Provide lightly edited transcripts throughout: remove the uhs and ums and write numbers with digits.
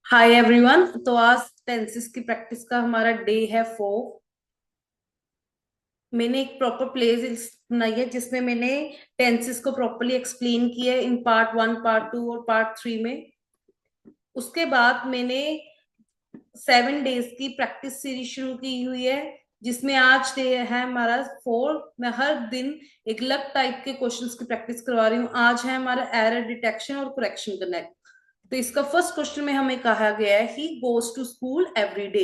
Hi everyone. तो आज tenses की प्रैक्टिस का हमारा डे है 4। मैंने एक प्रॉपर प्लेलिस्ट बनाई है जिसमें मैंने टेंसेस को प्रॉपरली एक्सप्लेन किया है इन पार्ट 1, पार्ट 2 और पार्ट 3 में। उसके बाद मैंने 7 डेज की प्रैक्टिस सीरीज शुरू की हुई है जिसमें आज डे है हमारा 4। मैं हर दिन एक अलग टाइप के क्वेश्चंस की प्रैक्टिस करवा रही हूँ। आज है हमारा एरर डिटेक्शन और करेक्शन करना। तो इसका फर्स्ट क्वेश्चन में हमें कहा गया है he goes to school every day.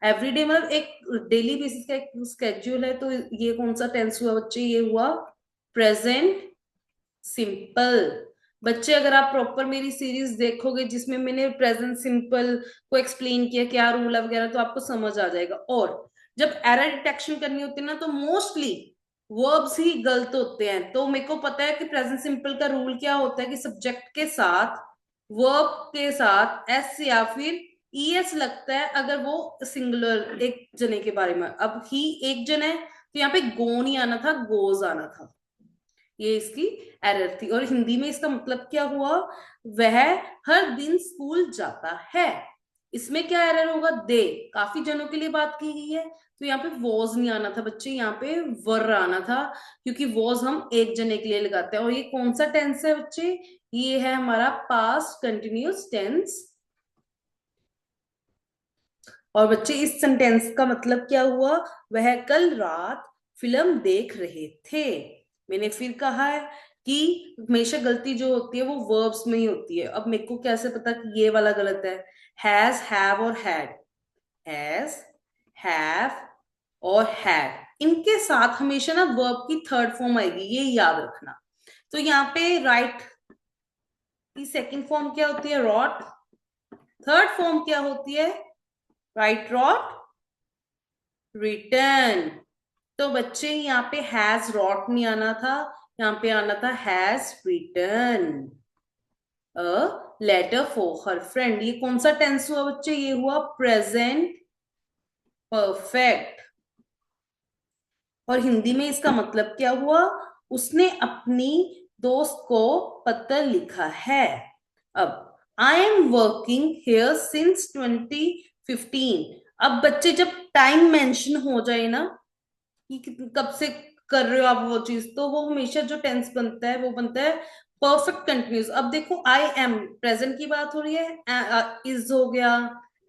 Every day मतलब एक डेली बेसिस का एक स्केड्यूल है। तो ये कौन सा टेंस हुआ बच्चे? ये हुआ प्रेजेंट सिंपल। बच्चे अगर आप प्रॉपर मेरी सीरीज देखोगे जिसमें मैंने प्रेजेंट सिंपल को एक्सप्लेन किया क्या रूल है वगैरह, तो आपको समझ आ जाएगा। और जब एरर डिटेक्शन करनी होती है ना, तो मोस्टली वर्ब्स ही गलत होते हैं। तो मेरे को पता है कि प्रेजेंट सिंपल का रूल क्या होता है कि सब्जेक्ट के साथ वर्ब के साथ एस या फिर ईएस लगता है अगर वो सिंगुलर एक जने के बारे में। अब ही एक जन है तो यहाँ पे गो नहीं आना था, गोज आना था। ये इसकी एरर थी। और हिंदी में इसका मतलब क्या हुआ? वह हर दिन स्कूल जाता है। इसमें क्या एरर होगा? दे काफी जनों के लिए बात की गई है तो यहाँ पे वॉज नहीं आना था बच्चे, यहाँ पे वर आना था। क्योंकि वॉज हम एक जने के लिए लगाते हैं। और ये कौन सा टेंस है बच्चे? ये है हमारा पास्ट कंटिन्यूस टेंस। और बच्चे इस सेंटेंस का मतलब क्या हुआ? वह कल रात फिल्म देख रहे थे। मैंने फिर कहा है कि हमेशा गलती जो होती है वो वर्ब्स में ही होती है। अब मेरे को कैसे पता कि ये वाला गलत है? हैज, हैव और हैड। हैज, हैव और हैड, इनके साथ हमेशा ना वर्ब की थर्ड फॉर्म आएगी, ये याद रखना। तो यहाँ पे राइट की सेकंड फॉर्म क्या होती है? रॉट। थर्ड फॉर्म क्या होती है? Write, wrote, written. तो बच्चे यहाँ पे हैज रॉट नहीं आना था, यहाँ पे आना था has written a letter for her friend. ये कौन सा टेंस हुआ बच्चे? ये हुआ प्रेजेंट परफेक्ट। और हिंदी में इसका मतलब क्या हुआ? उसने अपनी दोस्त को पत्र लिखा है। अब I am working here since 2015। अब बच्चे जब टाइम मेंशन हो जाए ना कि कब से कर रहे हो आप वो चीज, तो वो हमेशा जो टेंस बनता है वो बनता है परफेक्ट कंटिन्यूस। अब देखो आई एम प्रेजेंट की बात हो रही है, इज हो गया,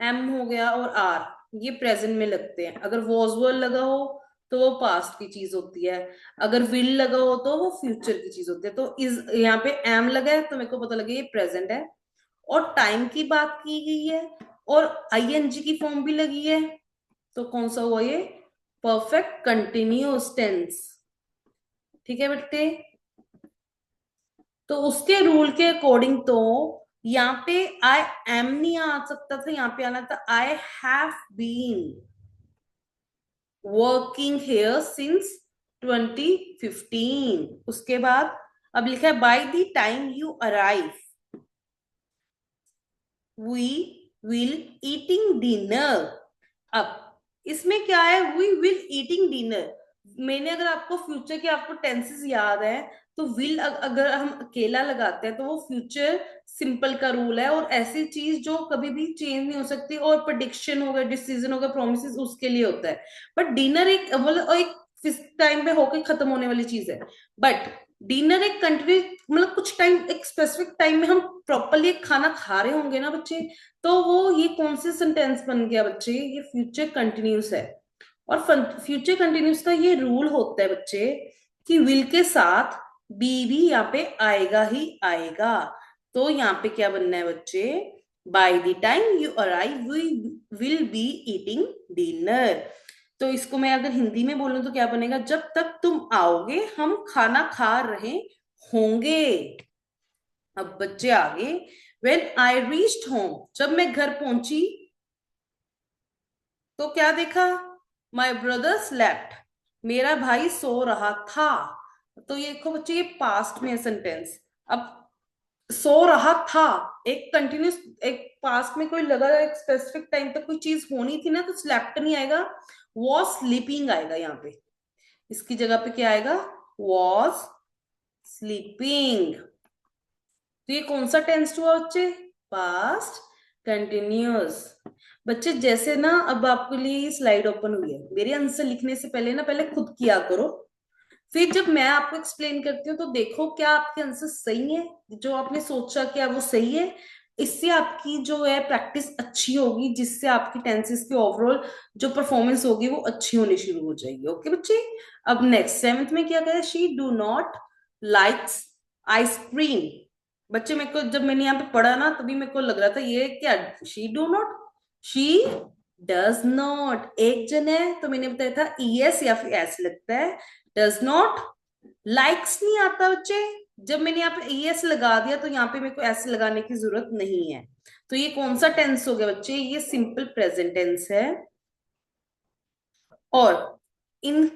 एम हो गया और आर, ये प्रेजेंट में लगते हैं। अगर वॉज वर लगा हो तो वो पास्ट की चीज होती है। अगर विल लगा हो तो वो फ्यूचर की चीज होती है। तो इज यहाँ पे एम लगा है तो मेरे को पता लगे ये प्रेजेंट है। और टाइम की बात की गई है और आईएनजी की फॉर्म भी लगी है। तो कौन सा हुआ ये? Perfect continuous tense. ठीक है बेटे। तो उसके रूल के अकॉर्डिंग तो यहाँ पे आई एम नहीं आ सकता था, यहाँ पे आना था I have been working here since 2015। उसके बाद अब लिखा है by the time you arrive we will eating dinner. अब इसमें क्या है? We will eating dinner. मैंने अगर आपको फ्यूचर के आपको टेंसेस याद है तो विल अगर हम अकेला लगाते हैं तो वो फ्यूचर सिंपल का रूल है। और ऐसी चीज जो कभी भी चेंज नहीं हो सकती। और प्रेडिक्शन हो गया, डिसीजन हो गया, प्रोमिस उसके लिए होता है। बट डिनर एक मतलब एक फिक्स टाइम पे होके खत्म होने वाली चीज है। बट डिनर एक कंटिन्यू मतलब कुछ टाइम, एक स्पेसिफिक टाइम में हम प्रॉपरली खाना खा रहे होंगे ना बच्चे। तो वो ये कौन से सेंटेंस बन गया बच्चे? ये फ्यूचर कंटिन्यूस है। और फ्यूचर कंटिन्यूस का ये रूल होता है बच्चे कि विल के साथ बी भी यहाँ पे आएगा ही आएगा। तो यहाँ पे क्या बनना है बच्चे? By the time you arrive we will be eating dinner. तो इसको मैं अगर हिंदी में बोलूं तो क्या बनेगा? जब तक तुम आओगे हम खाना खा रहे होंगे। अब बच्चे आगे, वेन आई रीच्ड होम, जब मैं घर पहुंची तो क्या देखा? माई ब्रदर स्लेप्ट, मेरा भाई सो रहा था। तो ये देखो बच्चे ये पास्ट में है सेंटेंस। अब सो रहा था एक कंटिन्यूस, एक पास्ट में कोई लगा एक स्पेसिफिक टाइम तक कोई चीज होनी थी ना, तो स्लेप्ट नहीं आएगा, वॉज स्लीपिंग आएगा यहाँ पे। इसकी जगह पे क्या आएगा? Was sleeping. तो ये कौन सा टेंस हुआ बच्चे? Past continuous. बच्चे जैसे ना, अब आपके लिए स्लाइड ओपन हुई है, मेरे आंसर लिखने से पहले ना पहले खुद किया करो, फिर जब मैं आपको एक्सप्लेन करती हूँ तो देखो क्या आपके आंसर सही है, जो आपने सोचा क्या वो सही है। इससे आपकी जो है प्रैक्टिस अच्छी होगी, जिससे आपकी टेंसेस की ओवरऑल जो परफॉर्मेंस होगी वो अच्छी होनी शुरू हो जाएगी। ओके बच्चे। अब नेक्स्ट सेवेंथ में क्या कहा, she do not likes ice cream. बच्चे मेरे को जब मैंने यहाँ पे पढ़ा ना तभी मेरे को लग रहा था ये क्या, she do not, she does not, एक जन है तो मैंने बताया था ईएस या फिर एस लगता है, डज नॉट। लाइक्स नहीं आता बच्चे, जब मैंने यहाँ पे ईएस लगा दिया तो यहाँ पे मेरे को एस लगाने की जरूरत नहीं है। तो ये कौन सा टेंस हो गया बच्चे, ये सिंपल प्रेजेंट टेंस है। और इन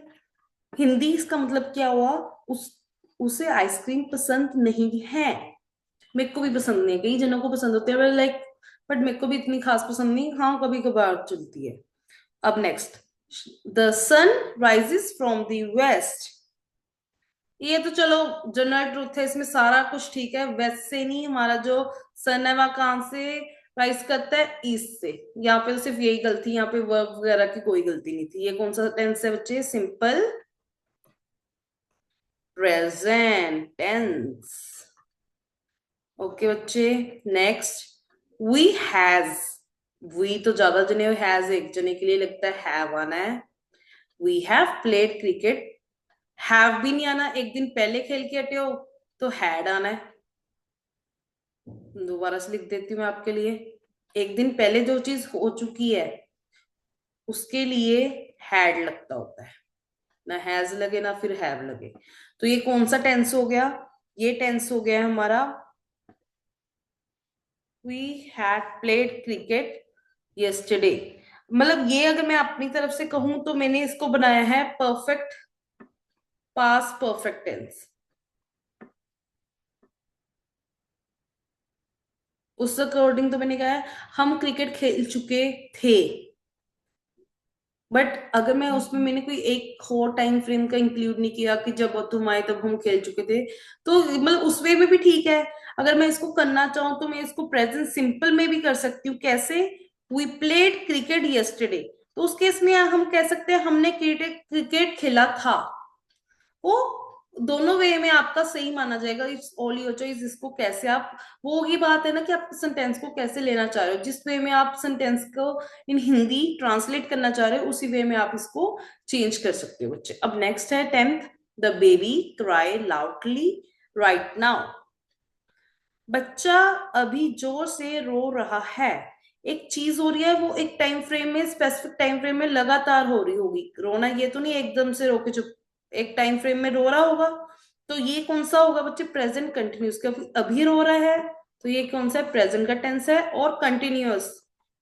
हिंदी इसका मतलब क्या हुआ, उस उसे आइसक्रीम पसंद नहीं है। मेरे को भी पसंद नहीं है, कई जनों को पसंद होते हैं लाइक, बट मेरे को भी इतनी खास पसंद नहीं, हाँ कभी कभार चलती है। अब next, the sun rises from the west. ये तो चलो जनरल ट्रूथ है, इसमें सारा कुछ ठीक है, वेस्ट से नहीं, हमारा जो सन है वहां कहां से राइज करता है, ईस्ट से। यहाँ पे तो सिर्फ यही गलती, यहाँ पे वर्ब वगैरह की कोई गलती नहीं थी। ये कौन सा टेंस है बच्चे, सिंपल प्रेजेंट टेंस। ओके बच्चे। नेक्स्ट, वी हैज, वी तो ज्यादा जने, हैज एक जने के लिए लगता है, हैव आना है। We have played cricket, have भी नहीं आना, एक दिन पहले खेल के हटे हो तो हैड आना है। दोबारा से लिख देती हूँ मैं आपके लिए, एक दिन पहले जो चीज हो चुकी है उसके लिए हैड लगता होता है, ना हैज लगे ना फिर हैव लगे। तो ये कौन सा टेंस हो गया, ये टेंस हो गया हमारा we had played cricket yesterday. मतलब ये अगर मैं अपनी तरफ से कहूं तो मैंने इसको बनाया है परफेक्ट पास परफेक्ट टेंस। उस अकॉर्डिंग तो मैंने कहा है हम क्रिकेट खेल चुके थे, बट अगर मैं उसमें मैंने कोई एक और टाइम फ्रेम का इंक्लूड नहीं किया कि जब तुम आए तब हम खेल चुके थे, तो मतलब उस वे में भी ठीक है। अगर मैं इसको करना चाहूँ तो मैं इसको प्रेजेंट सिंपल में भी कर सकती हूँ। कैसे, वी प्लेड क्रिकेट यस्टरडे, तो उस केस में हम कह सकते हैं हमने क्रिकेट क्रिकेट खेला था। वो दोनों वे में आपका सही माना जाएगा, इट्स ऑल योर चॉइस। इसको कैसे आप, वो ही बात है ना कि आप सेंटेंस को कैसे लेना चाह रहे हो, जिस वे में आप सेंटेंस को इन हिंदी ट्रांसलेट करना चाह रहे हो उसी वे में आप इसको चेंज कर सकते हो बच्चे। अब नेक्स्ट है tenth, the baby cry loudly right now. बच्चा अभी जोर से रो रहा है, एक चीज हो रही है वो एक टाइम फ्रेम में, स्पेसिफिक टाइम फ्रेम में लगातार हो रही होगी, रोना ये तो नहीं एकदम से रो के चुप, एक टाइम फ्रेम में रो रहा होगा। तो ये कौन सा होगा बच्चे, प्रेजेंट कंटिन्यूस का, अभी रो रहा है तो ये कौन सा प्रेजेंट का टेंस है, और कंटिन्यूअस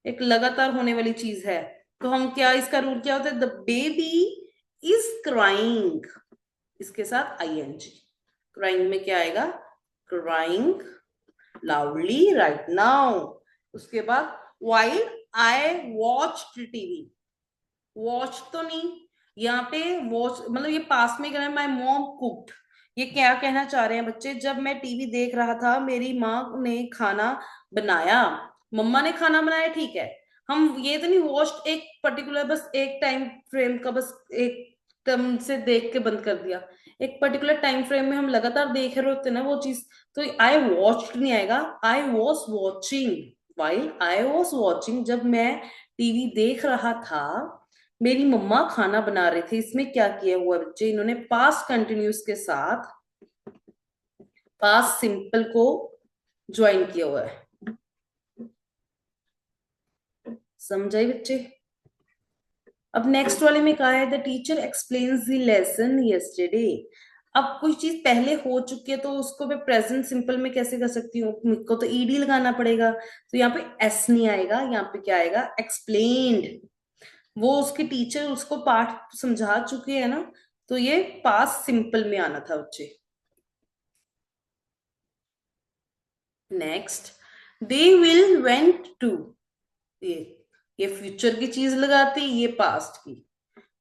एक लगातार होने वाली चीज है। तो हम क्या, इसका रूल क्या होता है, द बेबी इज क्राइंग, इसके साथ आईएनजी, क्राइंग में क्या आएगा, क्राइंग लाउडली राइट नाउ। उसके बाद while I watch TV, watch तो नहीं, यहाँ पे वॉच मतलब ये पास में कह माई मॉम कुक्ड। ये क्या कहना चाह रहे हैं बच्चे, जब मैं टीवी देख रहा था मेरी माँ ने खाना बनाया, मम्मा ने खाना बनाया, ठीक है। हम ये तो नहीं वॉच एक पर्टिकुलर बस एक टाइम फ्रेम का बस एक टर्म से देख के बंद कर दिया, एक पर्टिकुलर टाइम फ्रेम में हम लगातार देख रहे होते ना वो चीज। तो आई वॉच्ड नहीं आएगा, I was watching, while I was watching, जब मैं टीवी देख रहा था मेरी मम्मा खाना बना रहे थे। इसमें क्या किया हुआ है बच्चे, इन्होंने पास्ट कंटिन्यूस के साथ पास्ट सिंपल को ज्वाइन किया हुआ है। समझाई बच्चे। अब नेक्स्ट वाले में कहा है the teacher explains the lesson yesterday. अब कोई चीज पहले हो चुकी है तो उसको मैं प्रेजेंट सिंपल में कैसे कर सकती हूँ, मुझको तो ईडी लगाना पड़ेगा, तो यहाँ पे एस नहीं आएगा, यहाँ पे क्या आएगा, एक्सप्लेन्ड। वो उसके टीचर उसको पाठ समझा चुके हैं ना, तो ये पास सिंपल में आना था बच्चे। Next, they will went to, ये ये फ्यूचर की चीज लगाती, ये पास्ट की।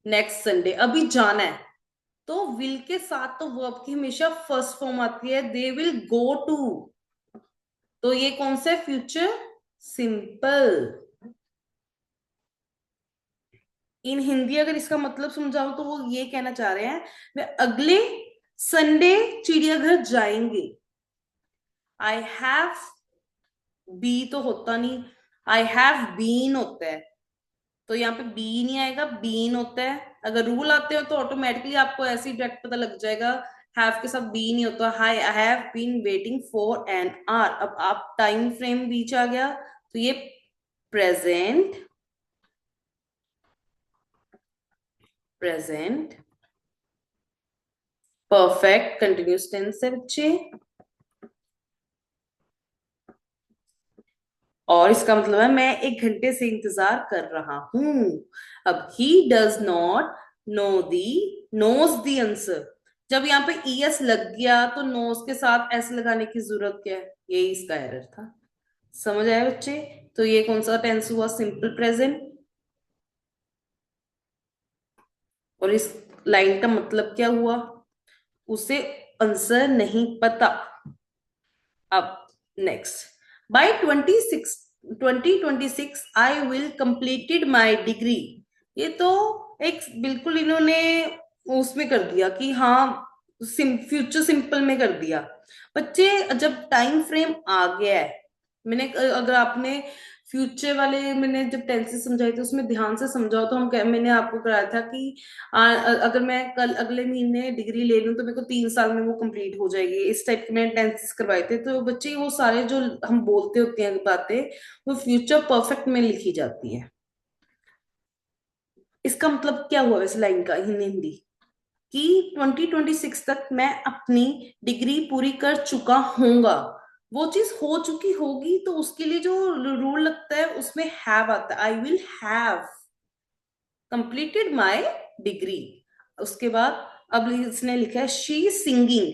नेक्स्ट संडे, अभी जाना है, तो विल के साथ तो वर्ब की हमेशा फर्स्ट फॉर्म आती है, दे विल गो टू, तो ये कौन सा है, फ्यूचर सिंपल। इन हिंदी अगर इसका मतलब समझाऊं तो वो ये कहना चाह रहे हैं वे अगले संडे चिड़ियाघर जाएंगे। आई हैव बी तो होता नहीं, आई हैव बीन होता है, तो यहाँ पे बी नहीं आएगा, बीन होता है। अगर रूल आते हो तो ऑटोमेटिकली आपको ऐसे ही डायरेक्ट पता लग जाएगा। हैव के साथ बी नहीं होता। Hi I have been waiting for an hour. अब आप टाइम फ्रेम बीच आ गया, तो ये present, present perfect continuous tense है बच्चे। और इसका मतलब है मैं 1 घंटे से इंतजार कर रहा हूं। अब he does not know the knows the answer. जब यहाँ पे ईएस लग गया तो नोज के साथ एस लगाने की जरूरत क्या है, यही इसका एरर था। समझ आया बच्चे? तो ये कौन सा टेंस हुआ, सिंपल प्रेजेंट। और इस लाइन का मतलब क्या हुआ, उसे आंसर नहीं पता। अब next, by 2026 I will completed my degree. ये तो एक बिल्कुल इन्होंने उसमें कर दिया कि हाँ फ्यूचर सिंपल में कर दिया। बच्चे जब टाइम फ्रेम आ गया है, मैंने अगर आपने फ्यूचर वाले मैंने जब टेंसेस समझाए थे उसमें ध्यान से समझाओ तो मैंने आपको कराया था कि अगर मैं कल अगले महीने डिग्री ले लूं तो मेरे को 3 साल में वो कंप्लीट हो जाएगी। इस टाइप के मैंने टेंसेस करवाए थे। तो बच्चे वो सारे जो हम बोलते होते हैं बातें, वो फ्यूचर परफेक्ट में लिखी जाती है। इसका मतलब क्या हुआ वैसे लाइन का हिंदी हिंदी, कि 2026 तक मैं अपनी डिग्री पूरी कर चुका होऊंगा। वो चीज हो चुकी होगी तो उसके लिए जो रूल लगता है उसमें हैव आता है। I will have completed my degree. उसके बाद अब इसने लिखा है शी सिंगिंग।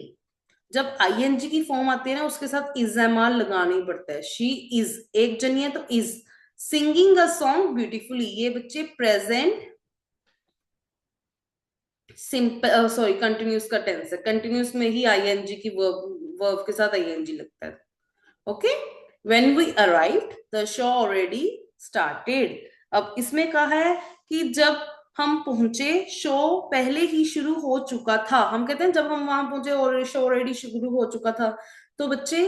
जब आईएनजी की फॉर्म आती है ना उसके साथ इज एम आर लगाना ही पड़ता है। शी इज एक जनी है तो is singing a song beautifully. ये बच्चे प्रेजेंट सिंपल सॉरी कंटिन्यूस का टेंस है। कंटिन्यूस में ही आईएनजी की वर्ब वर्ब के साथ आईएनजी लगता है। Okay, when we arrived the show already started. अब इसमें कहा है कि जब हम पहुंचे शो पहले ही शुरू हो चुका था। हम कहते हैं जब हम वहां पहुंचे और शो ऑलरेडी शुरू हो चुका था। तो बच्चे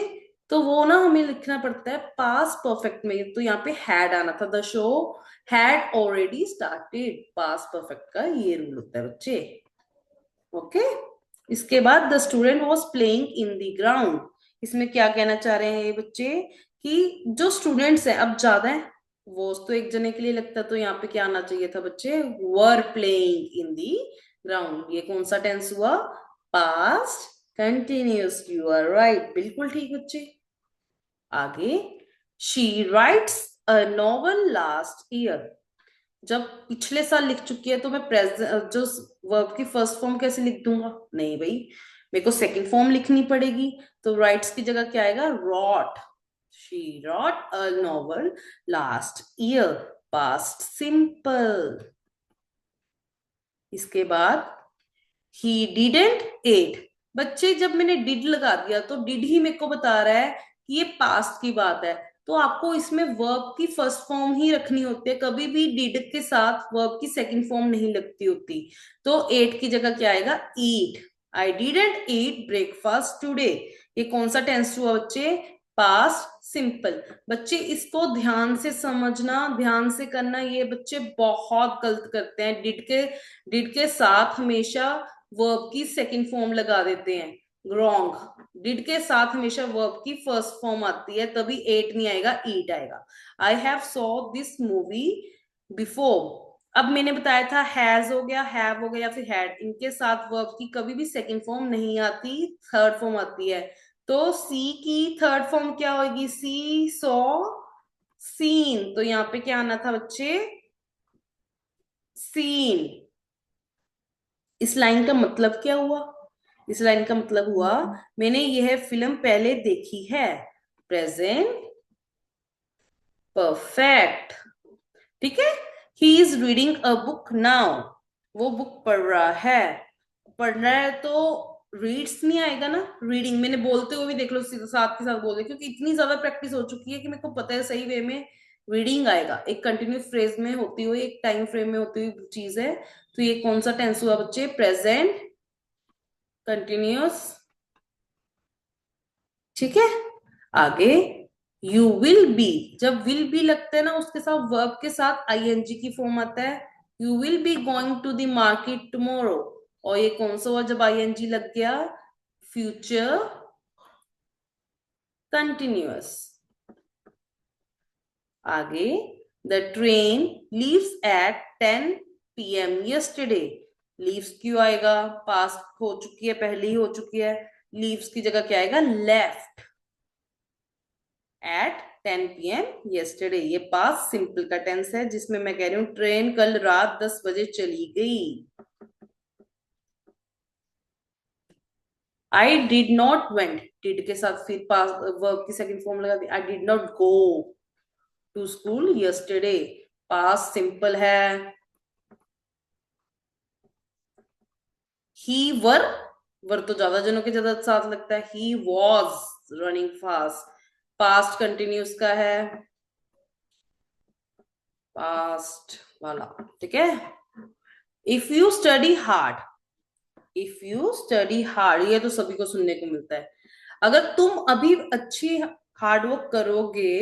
तो वो ना हमें लिखना पड़ता है पास परफेक्ट में। तो यहाँ पे हैड आना था, the show had already started. Pass perfect का ये रूल होता है बच्चे। ओके, इसके बाद the student was playing in the ground. इसमें क्या कहना चाह रहे हैं ये बच्चे कि जो स्टूडेंट्स हैं अब ज्यादा है, वो तो एक जने के लिए लगता है, तो यहाँ पे क्या आना चाहिए था बच्चे, were playing in the ground. ये कौन सा टेंस हुआ, past continuous. You are right, बिल्कुल ठीक बच्चे। आगे, she writes a novel last year. जब पिछले साल लिख चुकी है तो मैं प्रेजेंट जो वर्ब की फर्स्ट फॉर्म कैसे लिख दूंगा, नहीं भाई, मेरे को सेकंड फॉर्म लिखनी पड़ेगी। तो राइट्स की जगह क्या आएगा, wrote. She wrote a novel last year, past simple. इसके बाद ही डिडंट एट। बच्चे जब मैंने डिड लगा दिया तो डिड ही मेरे को बता रहा है कि ये पास्ट की बात है। तो आपको इसमें वर्ब की फर्स्ट फॉर्म ही रखनी होती है, कभी भी डिड के साथ वर्ब की सेकंड फॉर्म नहीं लगती होती। तो एट की जगह क्या आएगा, eat. I didn't eat breakfast today. ये कौन सा टेंस हुआ बच्चे, पास्ट सिंपल। बच्चे इसको ध्यान से समझना, ध्यान से करना। ये बच्चे बहुत गलत करते हैं, डिड के साथ हमेशा वर्ब की सेकंड फॉर्म लगा देते हैं। रॉन्ग। डिड के साथ हमेशा वर्ब की फर्स्ट फॉर्म आती है, तभी एट नहीं आएगा, ईट आएगा। I have saw this movie before. अब मैंने बताया था हैज हो गया, हैव हो गया या फिर हैड, इनके साथ वर्ब की कभी भी सेकंड फॉर्म नहीं आती, थर्ड फॉर्म आती है। तो सी की थर्ड फॉर्म क्या होगी, सी सॉ सीन। तो यहाँ पे क्या आना था बच्चे, सीन। इस लाइन का मतलब क्या हुआ, इस लाइन का मतलब हुआ मैंने यह फिल्म पहले देखी है, प्रेजेंट परफेक्ट। ठीक है, he is reading a book now. वो बुक पढ़ रहा है, पढ़ रहा है तो रीड्स नहीं आएगा ना, रीडिंग मैंने बोलते हुए भी देख लो साथ के साथ बोल रही, क्योंकि इतनी ज्यादा प्रैक्टिस हो चुकी है कि मेरे को पता है सही वे में रीडिंग आएगा। एक कंटिन्यूस फ्रेज में होती हुई, एक टाइम फ्रेम में होती हुई चीज है। तो ये कौन सा टेंस हुआ बच्चे? Present continuous. ठीक है, आगे यू विल बी। जब विल बी लगता है ना, उसके साथ वर्ब के साथ आईएनजी की फॉर्म आता है। You will be going to the market tomorrow. और ये कौन सा हुआ जब आईएनजी लग गया? Future continuous. आगे the train leaves at 10 PM yesterday. Leaves क्यों आएगा? पास्ट हो चुकी है, पहले ही हो चुकी है। लीव्स की जगह क्या आएगा? Left eight 10 PM yesterday. ये पास्ट सिंपल का टेंस है, जिसमें मैं कह रही हूं ट्रेन कल रात 10 बजे चली गई। I did not went, did के साथ फिर पास्ट वर्ब की सेकंड फॉर्म लगा दी। I did not go to school yesterday, past simple है। ही वर तो ज्यादा जनों के ज्यादा साथ लगता है। He was running fast, past continuous का है, पास्ट वाला। ठीक है, if you study hard, if you study hard, ये तो सभी को सुनने को मिलता है। अगर तुम अभी अच्छी हार्डवर्क करोगे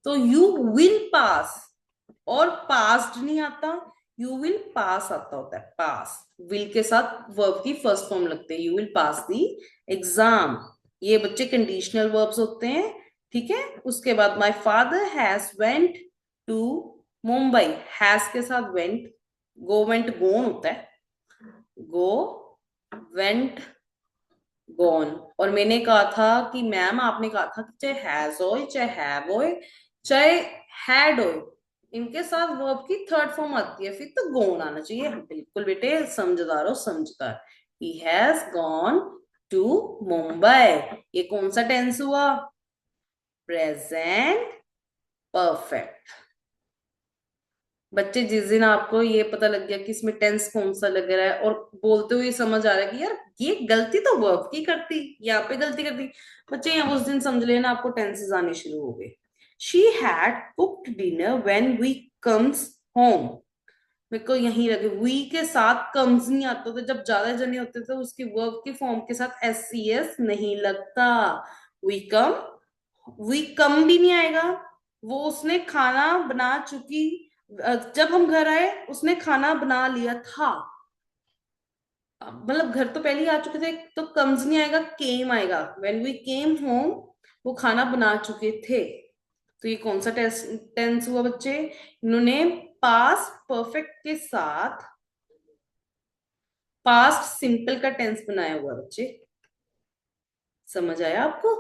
तो यू विल पास। और पास्ट नहीं आता, यू विल पास आता होता है। पास विल के साथ वर्ब की फर्स्ट फॉर्म लगते हैं। You will pass the exam, ये बच्चे कंडीशनल वर्ब्स होते हैं। ठीक है, उसके बाद my father has went to Mumbai. Has के साथ वेंट, गो वेंट गोन होता है। Go went gone. और मैंने कहा था कि मैम आपने कहा था कि चाहे हैज हो, चाहे हैव हो, चाहे हैड हो, इनके साथ वर्ब की थर्ड फॉर्म आती है, फिर तो गोन आना चाहिए। बिल्कुल बेटे, समझदार हो समझदार। He has gone to Mumbai, ये कौन सा टेंस हुआ? Present perfect. बच्चे, जिस दिन आपको ये पता लग गया कि इसमें टेंस कौन सा लग रहा है और बोलते हुए समझ आ रहा है कि यार ये गलती तो वर्ब की करती, यहाँ पे गलती करती, बच्चे यहाँ उस दिन समझ लेना आपको टेंसेस आने शुरू हो गए। She had cooked dinner when we comes home. मेरे को यही लगे, वी के साथ कम्स नहीं आता, तो जब ज्यादा जने होते तो उसकी वर्ब के फॉर्म के साथ SCS नहीं लगता। वी कम, वी कम भी नहीं आएगा। वो उसने खाना बना चुकी, जब हम घर आए उसने खाना बना लिया था। मतलब घर तो पहले ही आ चुके थे, तो कम्स नहीं आएगा, केम आएगा। व्हेन वी केम होम, वो खाना बना चुके थे। तो ये कौन सा टेंस हुआ बच्चे? इन्होंने पास्ट परफेक्ट के साथ पास्ट सिंपल का टेंस बनाया हुआ बच्चे। समझ आया आपको?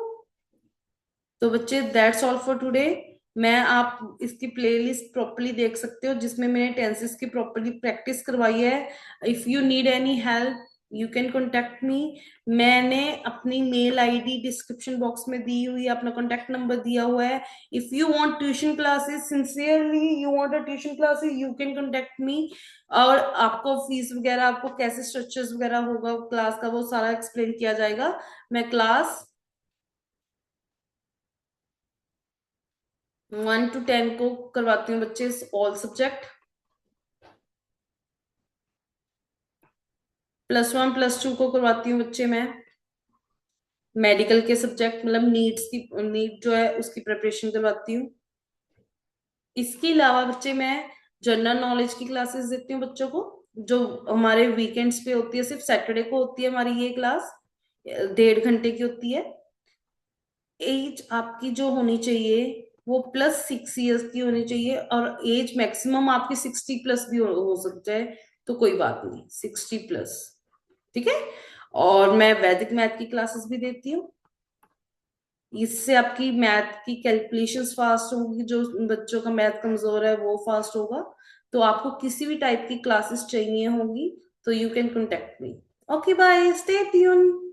तो बच्चे दैट्स ऑल फॉर टुडे। मैं आप इसकी प्लेलिस्ट प्रॉपर्ली देख सकते हो, जिसमें मैंने टेंसेस की प्रॉपर्ली प्रैक्टिस करवाई है। If you need any help you can contact मी। मैंने अपनी मेल आईडी डिस्क्रिप्शन बॉक्स में दी हुई है, अपना कॉन्टेक्ट नंबर दिया हुआ है। If you want tuition classes, sincerely you want a tuition classes, you can contact मी। और आपको फीस वगैरह, आपको कैसे स्ट्रक्चर्स वगैरह होगा क्लास का, वो सारा एक्सप्लेन किया जाएगा। मैं क्लास 1 to 10 को करवाती हूँ बच्चे, ऑल सब्जेक्ट। +1 +2 को करवाती हूँ बच्चे मैं मेडिकल के सब्जेक्ट, मतलब नीट्स की, नीट जो है उसकी प्रिपरेशन करवाती हूँ। इसके अलावा बच्चे मैं जनरल नॉलेज की क्लासेस देती हूँ बच्चों को, जो हमारे वीकेंड्स पे होती है। सिर्फ सैटरडे को होती है हमारी ये क्लास, 1.5 घंटे की होती है। एज आपकी जो होनी चाहिए वो +6 years की होनी चाहिए, और एज मैक्सिमम आपकी 60+ भी हो सकता है, तो कोई बात नहीं, 60+। ठीक है, और मैं वैदिक मैथ की क्लासेस भी देती हूँ। इससे आपकी मैथ की कैलकुलेशंस फास्ट होगी, जो बच्चों का मैथ कमजोर है वो फास्ट होगा। तो आपको किसी भी टाइप की क्लासेस चाहिए होगी तो you can contact me. Okay bye, stay tune.